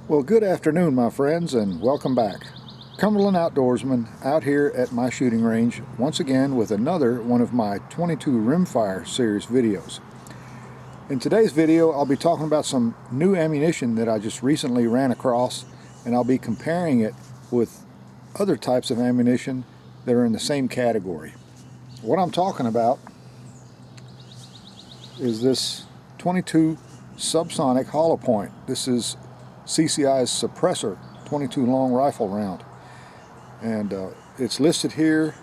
Well, good afternoon, my friends, and welcome back. Cumberland Outdoorsman out here at my shooting range once again with another one of my 22 rimfire series videos. In today's video, I'll be talking about some new ammunition that I just recently ran across, and I'll be comparing it with other types of ammunition that are in the same category. What I'm talking about is this 22 Subsonic hollow point. This is CCI's suppressor 22 long rifle round, and it's listed here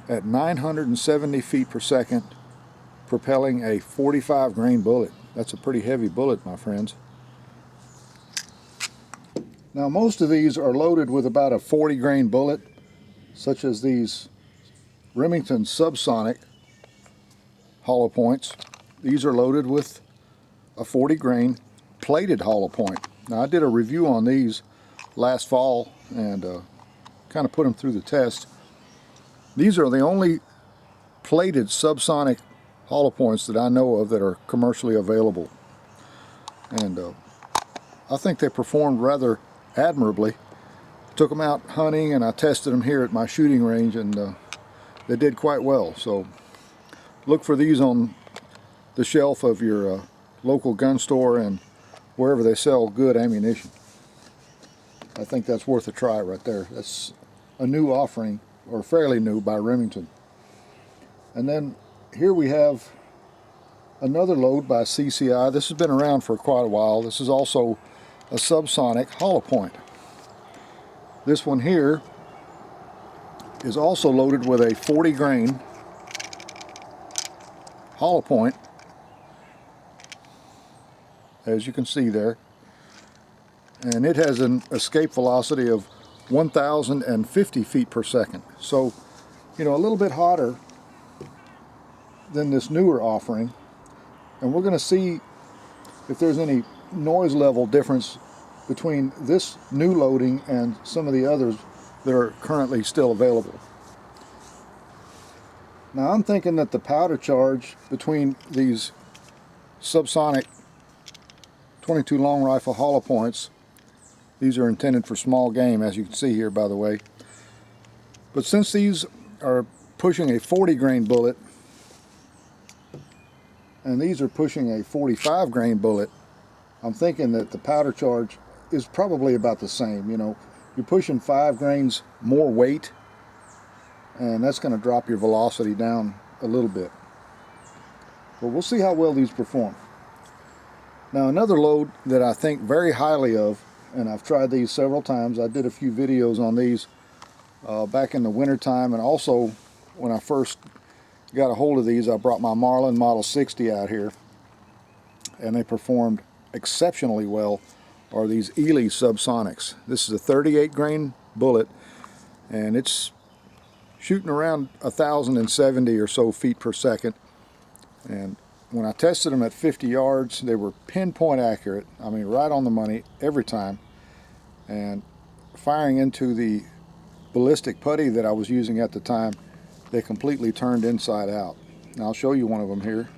at 970 feet per second, propelling a 45 grain bullet. That's a pretty heavy bullet, my friends. Now most of these are loaded with about a 40 grain bullet, such as these Remington Subsonic hollow points. These are loaded with a 40 grain plated hollow point. Now I did a review on these last fall and kind of put them through the test. These are the only plated subsonic hollow points that I know of that are commercially available, and I think they performed rather admirably. Took them out hunting and I tested them here at my shooting range, and they did quite well. So look for these on the shelf of your local gun store and wherever they sell good ammunition. I think that's worth a try right there. That's a new offering, or fairly new, by Remington. And then here we have another load by CCI. This has been around for quite a while. This is also a subsonic hollow point. This one here is also loaded with a 40 grain hollow point, as you can see there, and it has an escape velocity of 1,050 feet per second. So, you know, a little bit hotter than this newer offering, and we're going to see if there's any noise level difference between this new loading and some of the others that are currently still available. Now I'm thinking that the powder charge between these subsonic 22 long rifle hollow points, these are intended for small game, as you can see here, by the way, but since these are pushing a 40 grain bullet and these are pushing a 45 grain bullet, I'm thinking that the powder charge is probably about the same. You know, you're pushing 5 grains more weight, and that's going to drop your velocity down a little bit. But we'll see how well these perform. Now another load that I think very highly of, and I've tried these several times. I did a few videos on these back in the winter time, and also when I first got a hold of these, I brought my Marlin Model 60 out here, and they performed exceptionally well, are these Eley Subsonics. This is a 38 grain bullet, and it's shooting around 1,070 or so feet per second, and when I tested them at 50 yards, they were pinpoint accurate. I mean, right on the money every time. And firing into the ballistic putty that I was using at the time, they completely turned inside out. Now I'll show you one of them here.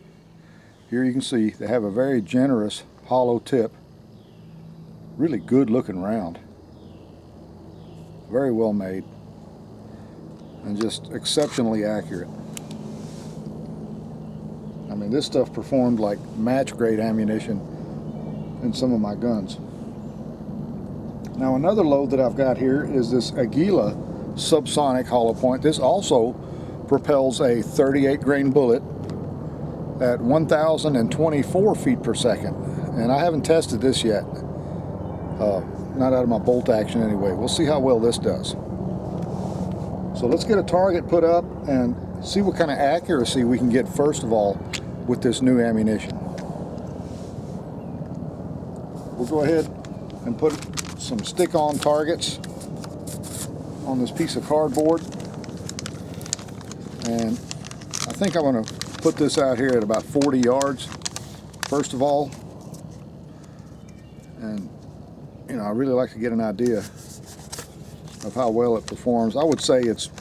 Here you can see they have a very generous hollow tip. Really good looking round. Very well made. And just exceptionally accurate. I mean, this stuff performed like match grade ammunition in some of my guns. Now another load that I've got here is this Aguila subsonic hollow point. This also propels a 38 grain bullet at 1,024 feet per second, and I haven't tested this yet. Not out of my bolt action anyway. We'll see how well this does. So let's get a target put up and see what kind of accuracy we can get first of all with this new ammunition. We'll go ahead and put some stick-on targets on this piece of cardboard, and I think I'm going to put this out here at about 40 yards first of all, and you know, I really like to get an idea of how well it performs. I would say it's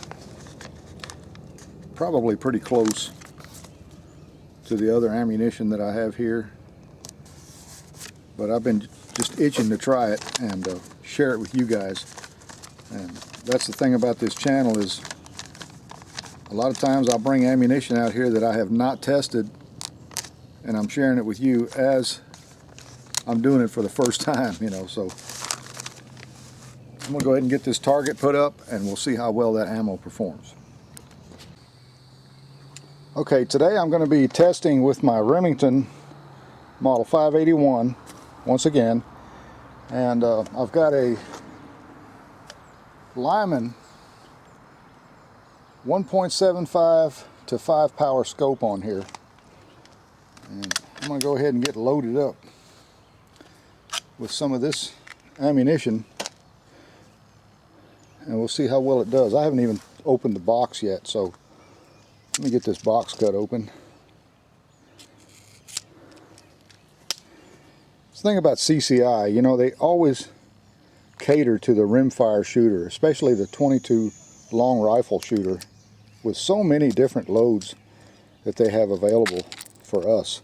probably pretty close to the other ammunition that I have here, but I've been just itching to try it and share it with you guys. And that's the thing about this channel, is a lot of times I'll bring ammunition out here that I have not tested, and I'm sharing it with you as I'm doing it for the first time, you know. So I'm gonna go ahead and get this target put up, and we'll see how well that ammo performs. Okay, today I'm going to be testing with my Remington model 581 once again, and I've got a Lyman 1.75 to 5 power scope on here, and I'm going to go ahead and get loaded up with some of this ammunition, and we'll see how well it does. I haven't even opened the box yet, so let me get this box cut open. The thing about CCI, you know, they always cater to the rimfire shooter, especially the 22 long rifle shooter, with so many different loads that they have available for us.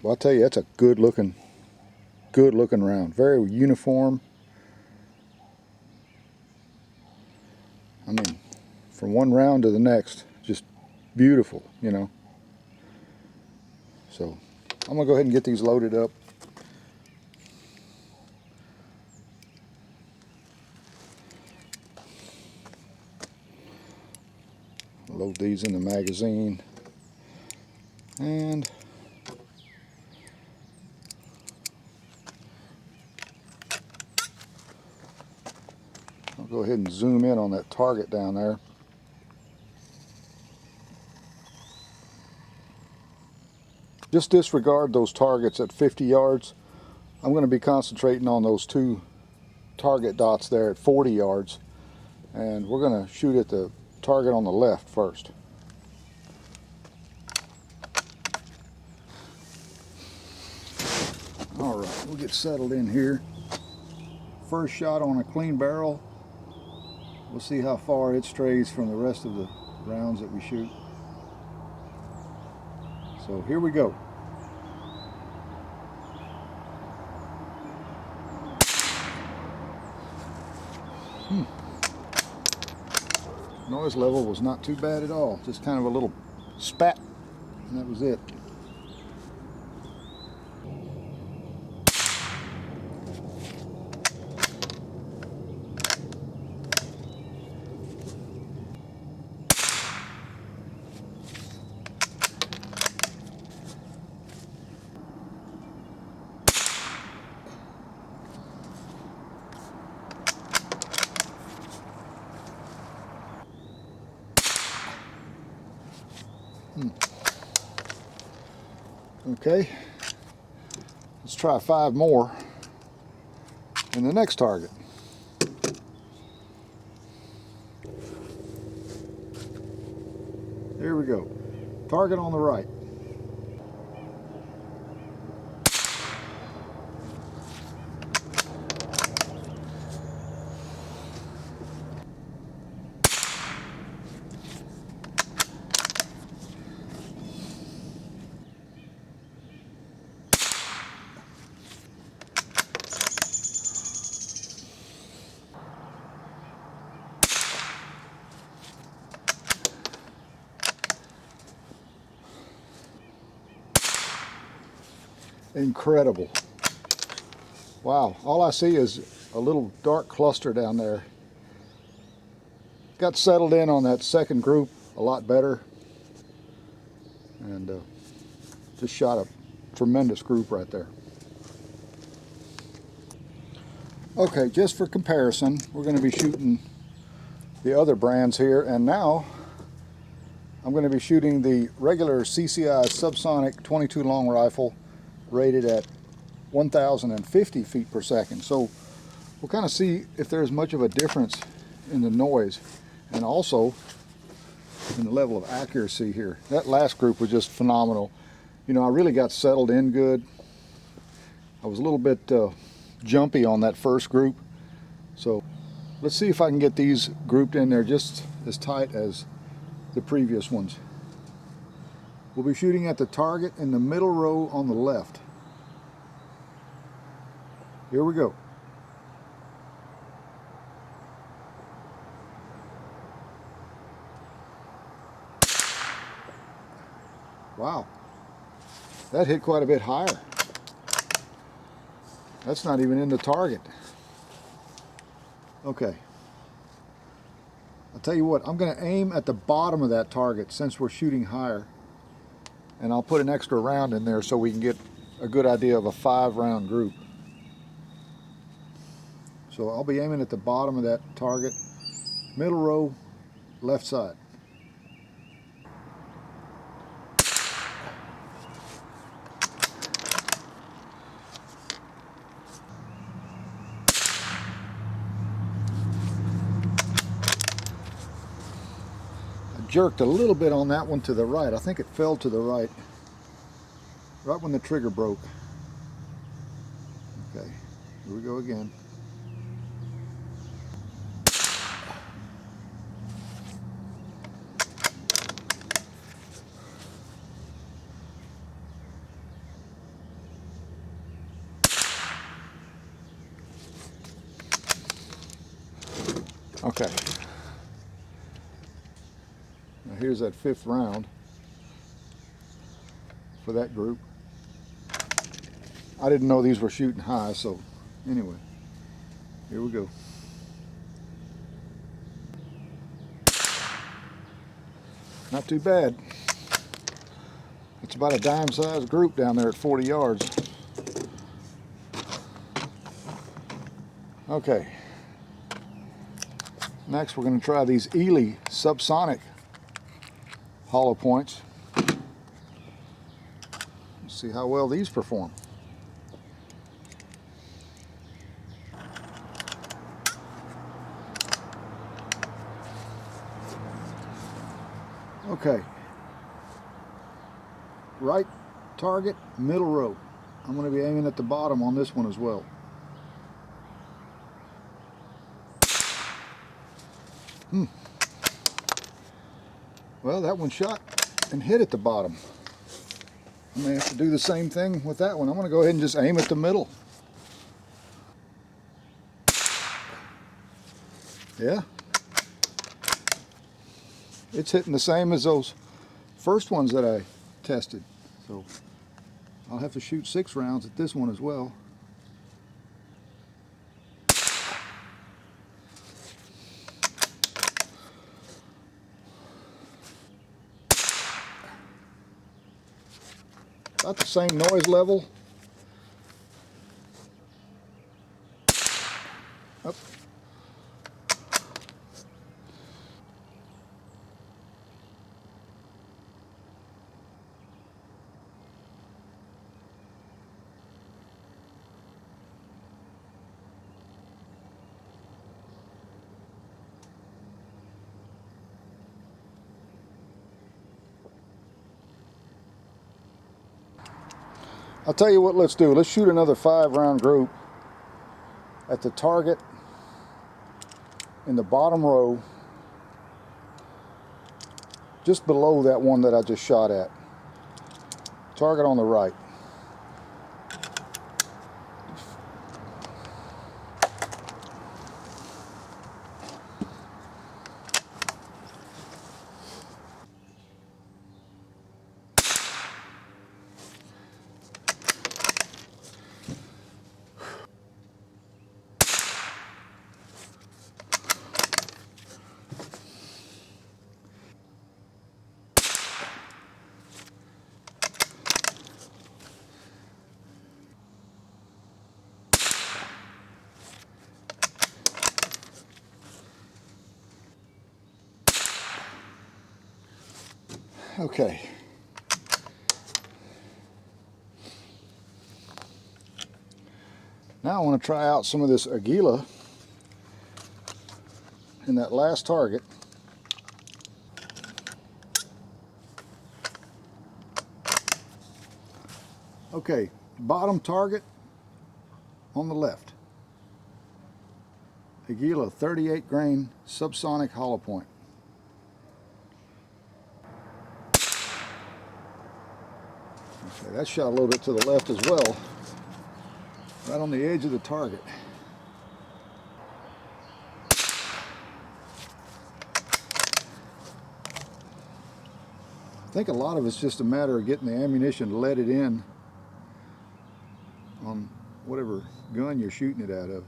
Well, I'll tell you, that's a good looking round. Very uniform. I mean, from one round to the next, just beautiful, you know. So I'm gonna go ahead and get these loaded up. Load these in the magazine, and I'll go ahead and zoom in on that target down there. Just disregard those targets at 50 yards. I'm going to be concentrating on those two target dots there at 40 yards, and we're going to shoot at the target on the left first. All right, we'll get settled in here. First shot on a clean barrel. We'll see how far it strays from the rest of the rounds that we shoot. So here we go. Noise level was not too bad at all. Just kind of a little spat, and that was it. Okay, let's try 5 more in the next target. There we go. Target on the right. Incredible. Wow, all I see is a little dark cluster down there. Got settled in on that second group a lot better, and just shot a tremendous group right there. Okay, just for comparison, we're going to be shooting the other brands here, and now I'm going to be shooting the regular CCI Subsonic 22 long rifle rated at 1,050 feet per second. So we'll kind of see if there's much of a difference in the noise and also in the level of accuracy here. That last group was just phenomenal. You know, I really got settled in good. I was a little bit jumpy on that first group. So let's see if I can get these grouped in there just as tight as the previous ones. We'll be shooting at the target in the middle row on the left. Here we go. Wow, that hit quite a bit higher. That's not even in the target. Okay, I'll tell you what, I'm going to aim at the bottom of that target since we're shooting higher, and I'll put an extra round in there so we can get a good idea of a 5-round group. So I'll be aiming at the bottom of that target, middle row, left side. Jerked a little bit on that one to the right. I think it fell to the right when the trigger broke. Okay, here we go again. Okay, now here's that 5th round for that group. I didn't know these were shooting high, so anyway, here we go. Not too bad. It's about a dime-sized group down there at 40 yards. Okay. Next, we're going to try these Eley Subsonic hollow points. Let's see how well these perform. Okay. Right target, middle row. I'm going to be aiming at the bottom on this one as well. Well, that one shot and hit at the bottom. I may have to do the same thing with that one. I'm going to go ahead and just aim at the middle. Yeah. It's hitting the same as those first ones that I tested. So I'll have to shoot 6 rounds at this one as well. About the same noise level. Up. I'll tell you what, let's do. Let's shoot another 5-round group at the target in the bottom row, just below that one that I just shot at. Target on the right. Okay. Now I want to try out some of this Aguila in that last target. Okay, bottom target on the left. Aguila 38 grain subsonic hollow point. Okay, that shot a little bit to the left as well. right on the edge of the target. I think a lot of it's just a matter of getting the ammunition leaded in on whatever gun you're shooting it out of.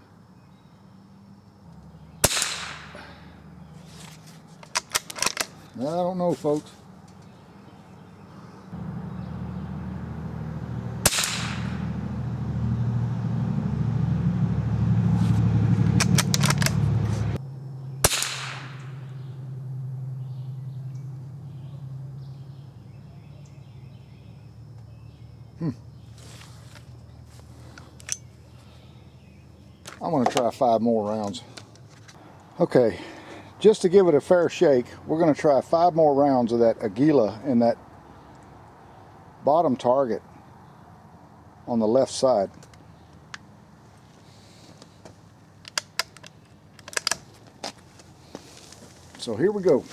I don't know, folks. I'm going to try 5 more rounds. Okay, just to give it a fair shake, we're going to try 5 more rounds of that Aguila in that bottom target on the left side. So here we go.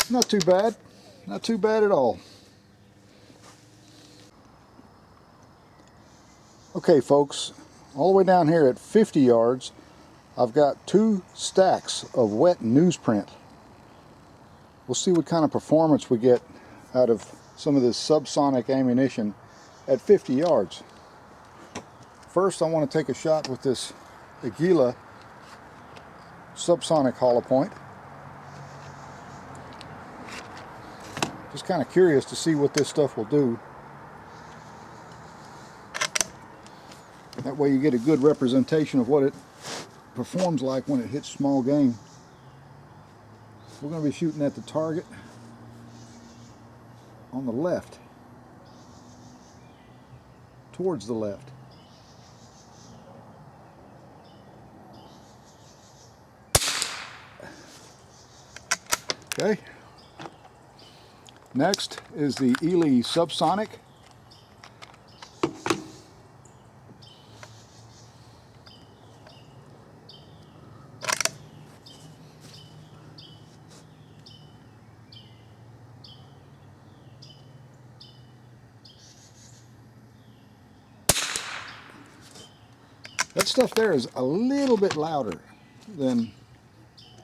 Not too bad. Not too bad at all. Okay, folks, all the way down here at 50 yards, I've got 2 stacks of wet newsprint. We'll see what kind of performance we get out of some of this subsonic ammunition at 50 yards. First, I want to take a shot with this Aguila subsonic hollow point. Just kind of curious to see what this stuff will do. That way you get a good representation of what it performs like when it hits small game. We're going to be shooting at the target on the left, towards the left. Okay. Next is the Eley Subsonic. That stuff there is a little bit louder than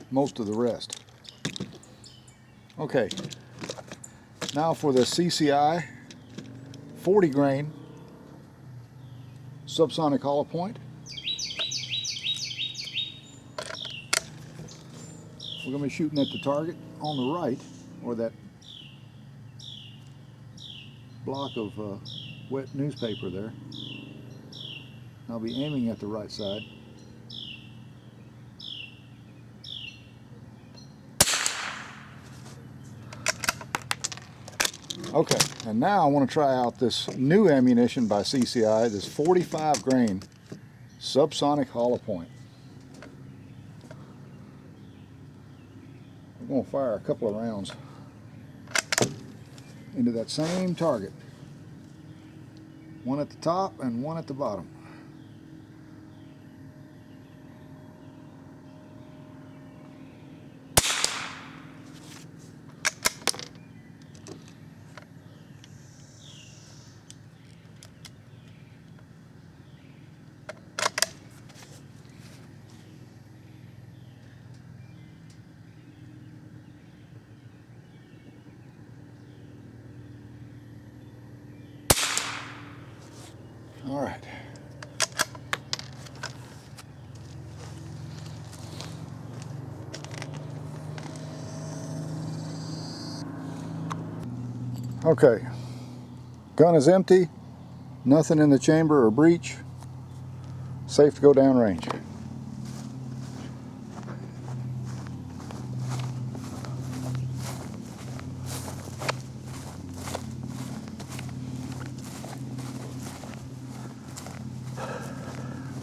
most of the rest. Okay, now for the CCI 40 grain subsonic hollow point. We're going to be shooting at the target on the right, or that block of wet newspaper there. I'll be aiming at the right side. Okay, and now I want to try out this new ammunition by CCI, this 45 grain subsonic hollow point. I'm going to fire a couple of rounds into that same target. One at the top and one at the bottom. All right. Okay. Gun is empty. Nothing in the chamber or breech. Safe to go downrange.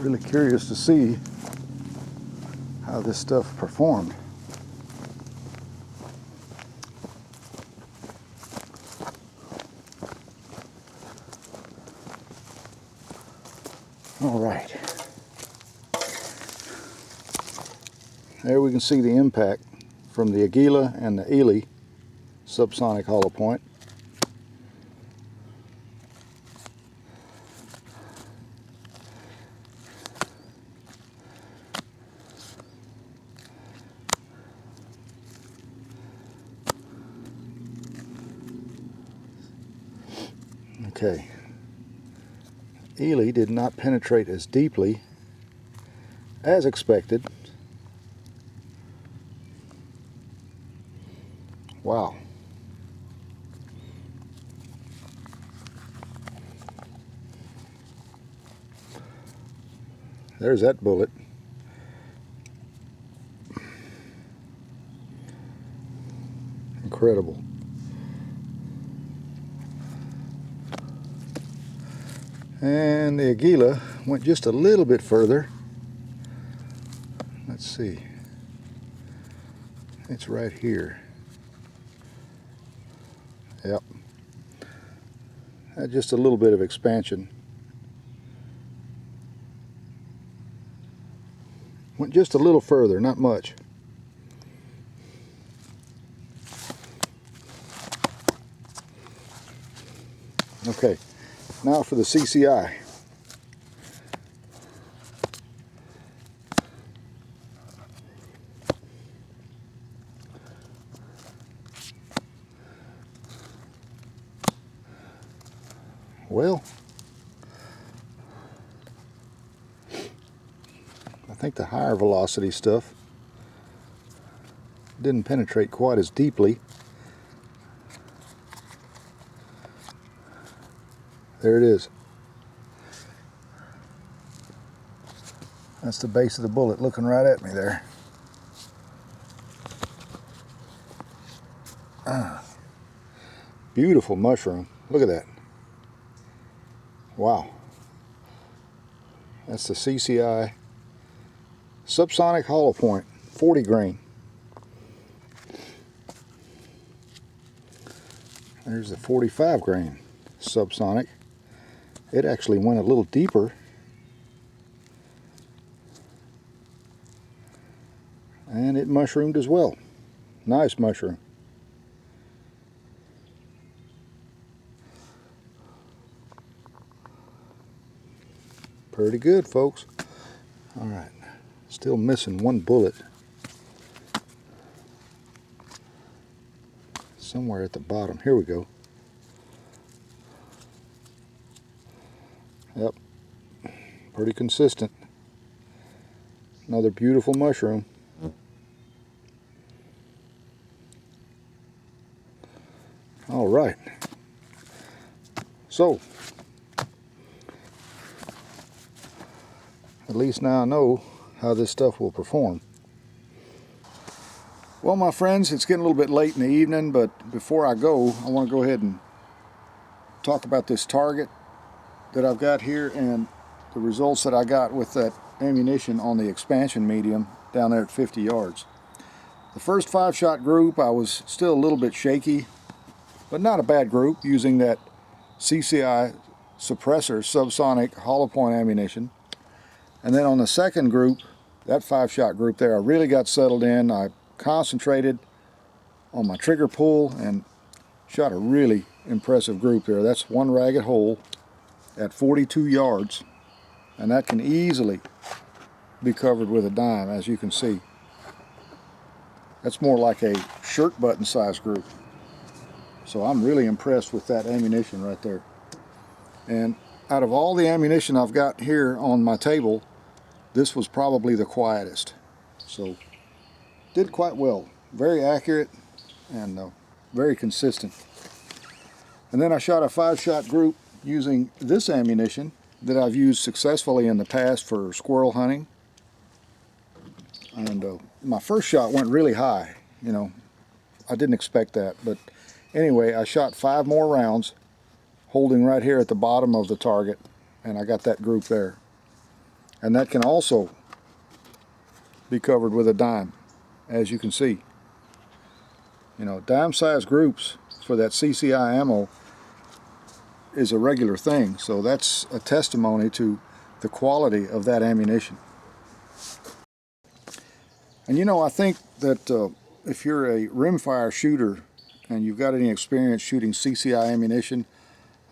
Really curious to see how this stuff performed. All right. There we can see the impact from the Aguila and the Eley subsonic hollow point. Okay. Eley did not penetrate as deeply as expected. Wow. There's that bullet. Incredible. And the Aguila went just a little bit further. Let's see. It's right here. Yep. Had just a little bit of expansion. Went just a little further, not much. Okay, now for the CCI. Well, I think the higher velocity stuff didn't penetrate quite as deeply. There it is. That's the base of the bullet looking right at me there. Beautiful mushroom. Look at that. Wow. That's the CCI Subsonic hollow point, 40 grain. There's the 45 grain Subsonic. It actually went a little deeper. And it mushroomed as well. Nice mushroom. Pretty good, folks. All right, still missing one bullet. Somewhere at the bottom. Here we go. Yep, pretty consistent. Another beautiful mushroom. All right. So, at least now I know how this stuff will perform. Well, my friends, it's getting a little bit late in the evening, but before I go, I want to go ahead and talk about this target that I've got here and the results that I got with that ammunition on the expansion medium down there at 50 yards. The first 5-shot group, I was still a little bit shaky, but not a bad group, using that CCI suppressor subsonic hollow point ammunition. And then on the second group, that 5-shot group there, I really got settled in. I concentrated on my trigger pull and shot a really impressive group there. That's one ragged hole at 42 yards, and that can easily be covered with a dime, as you can see. That's more like a shirt button size group. So I'm really impressed with that ammunition right there. And out of all the ammunition I've got here on my table, this was probably the quietest. So did quite well. Very accurate and very consistent. And then I shot a 5-shot group using this ammunition that I've used successfully in the past for squirrel hunting. And my first shot went really high. You know, I didn't expect that, but anyway, I shot 5 more rounds holding right here at the bottom of the target, and I got that group there. And that can also be covered with a dime, as you can see. You know, dime size groups for that CCI ammo is a regular thing, so that's a testimony to the quality of that ammunition. And you know, I think that if you're a rimfire shooter and you've got any experience shooting CCI ammunition,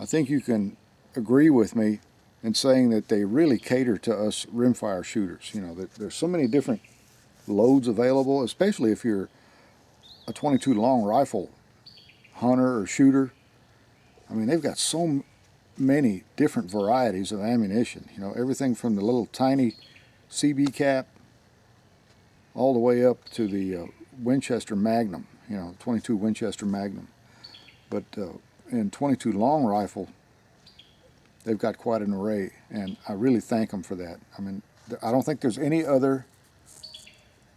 I think you can agree with me in saying that they really cater to us rimfire shooters. You know, there's so many different loads available, especially if you're a 22 long rifle hunter or shooter. I mean, they've got so many different varieties of ammunition. You know, everything from the little tiny CB cap all the way up to the Winchester Magnum, you know, 22 Winchester Magnum. But in 22 long rifle, they've got quite an array, and I really thank them for that. I mean, I don't think there's any other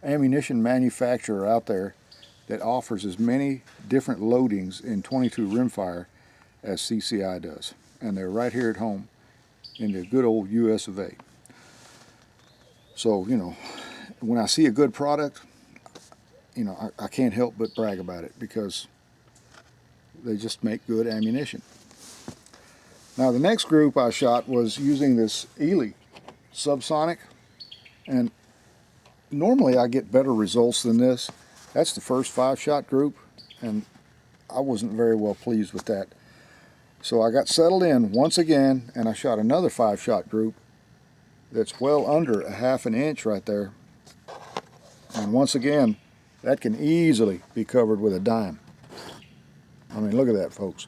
ammunition manufacturer out there that offers as many different loadings in 22 rimfire as CCI does. And they're right here at home in the good old US of A. So, you know, when I see a good product, you know, I can't help but brag about it because they just make good ammunition. Now the next group I shot was using this Eley Subsonic, and normally I get better results than this. That's the first 5-shot group, and I wasn't very well pleased with that. So I got settled in once again, and I shot another 5-shot group that's well under a ½ an inch right there. And once again, that can easily be covered with a dime. I mean, look at that, folks.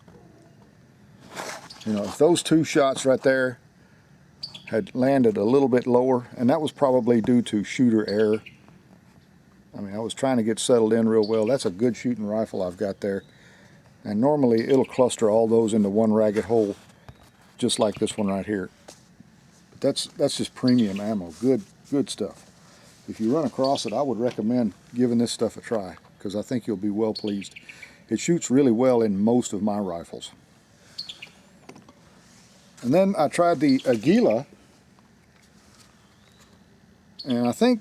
You know, if those 2 shots right there had landed a little bit lower, and that was probably due to shooter error. I mean, I was trying to get settled in real well. That's a good shooting rifle I've got there. And normally it'll cluster all those into one ragged hole, just like this one right here. But that's just premium ammo, good stuff. If you run across it, I would recommend giving this stuff a try, because I think you'll be well pleased. It shoots really well in most of my rifles. And then I tried the Aguila, and I think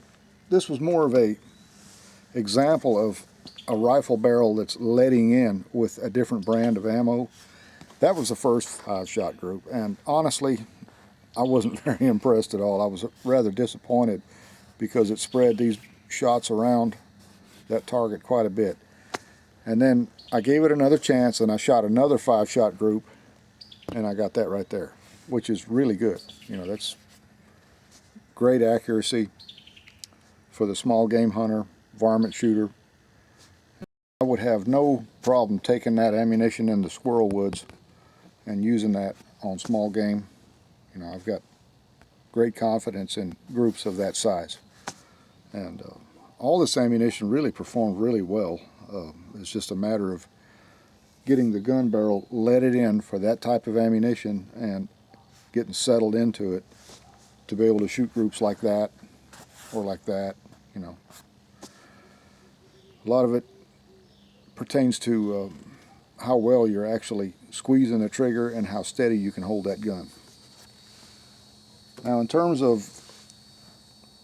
this was more of a example of a rifle barrel that's letting in with a different brand of ammo. That was the first 5-shot group, and honestly, I wasn't very impressed at all. I was rather disappointed because it spread these shots around that target quite a bit. And then I gave it another chance, and I shot another 5-shot group, and I got that right there, which is really good. You know, that's great accuracy for the small game hunter, varmint shooter. I would have no problem taking that ammunition in the squirrel woods and using that on small game. You know, I've got great confidence in groups of that size. And all this ammunition really performed really well. It's just a matter of getting the gun barrel leaded in for that type of ammunition and getting settled into it to be able to shoot groups like that or like that, you know. A lot of it pertains to how well you're actually squeezing the trigger and how steady you can hold that gun. Now in terms of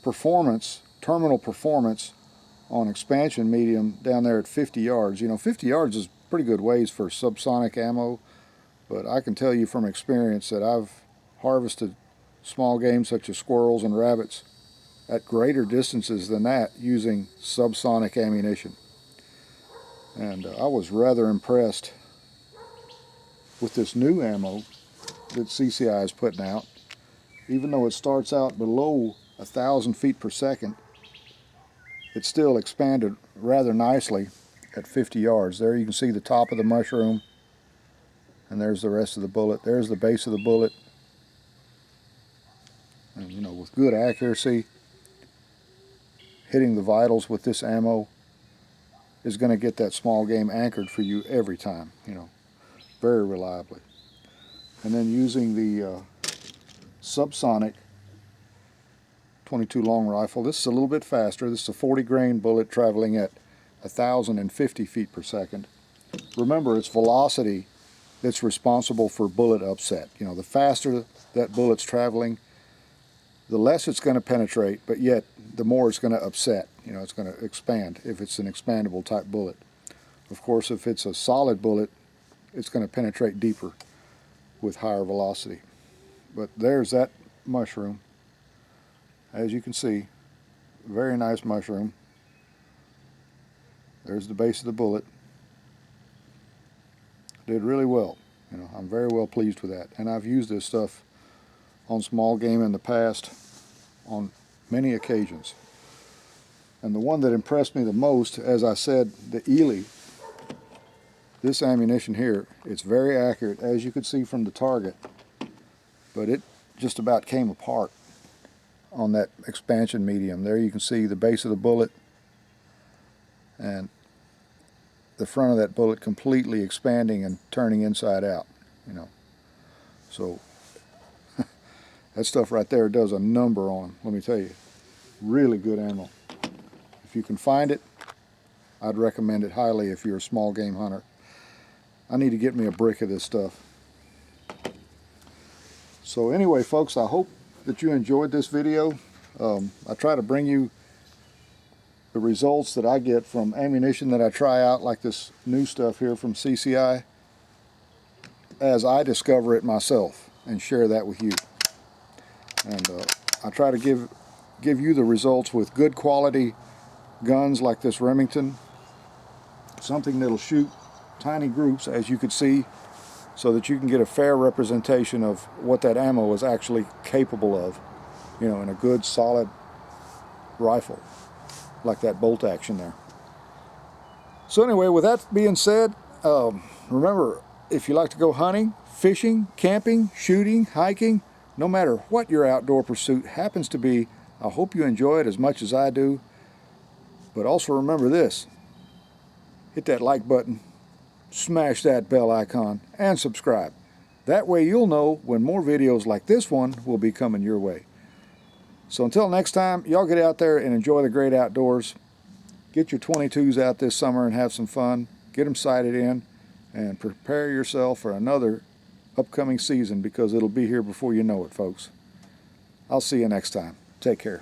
performance, terminal performance on expansion medium down there at 50 yards, you know, 50 yards is pretty good ways for subsonic ammo, but I can tell you from experience that I've harvested small game such as squirrels and rabbits at greater distances than that using subsonic ammunition. And I was rather impressed with this new ammo that CCI is putting out. Even though it starts out below 1,000 feet per second, it's still expanded rather nicely at 50 yards. There you can see the top of the mushroom, and there's the rest of the bullet. There's the base of the bullet. And you know, with good accuracy, hitting the vitals with this ammo is going to get that small game anchored for you every time, you know, very reliably. And then using the Subsonic 22 long rifle, this is a little bit faster. This is a 40 grain bullet traveling at 1,050 feet per second. Remember, it's velocity that's responsible for bullet upset. You know, the faster that bullet's traveling, the less it's going to penetrate, but yet the more it's going to upset. You know, it's going to expand if it's an expandable type bullet. Of course, if it's a solid bullet, it's going to penetrate deeper with higher velocity. But there's that mushroom. As you can see, very nice mushroom. There's the base of the bullet. Did really well. You know, I'm very well pleased with that. And I've used this stuff on small game in the past on many occasions. And the one that impressed me the most, as I said, the Eley, this ammunition here, it's very accurate, as you could see from the target, but it just about came apart on that expansion medium. There you can see the base of the bullet and the front of that bullet completely expanding and turning inside out, you know. So that stuff right there does a number on, let me tell you. Really good ammo. If you can find it, I'd recommend it highly if you're a small game hunter. I need to get me a brick of this stuff. So anyway, folks, I hope that you enjoyed this video. I try to bring you the results that I get from ammunition that I try out, like this new stuff here from CCI, as I discover it myself and share that with you. And I try to give you the results with good quality guns like this Remington, something that'll shoot tiny groups, as you could see, so that you can get a fair representation of what that ammo is actually capable of, you know, in a good solid rifle like that bolt action there. So anyway, with that being said, remember, if you like to go hunting, fishing, camping, shooting, hiking, no matter what your outdoor pursuit happens to be, I hope you enjoy it as much as I do. But also remember this, hit that like button, smash that bell icon, and subscribe. That way you'll know when more videos like this one will be coming your way. So until next time, y'all get out there and enjoy the great outdoors. Get your 22s out this summer and have some fun. Get them sighted in and prepare yourself for another upcoming season, because it'll be here before you know it, folks. I'll see you next time. Take care.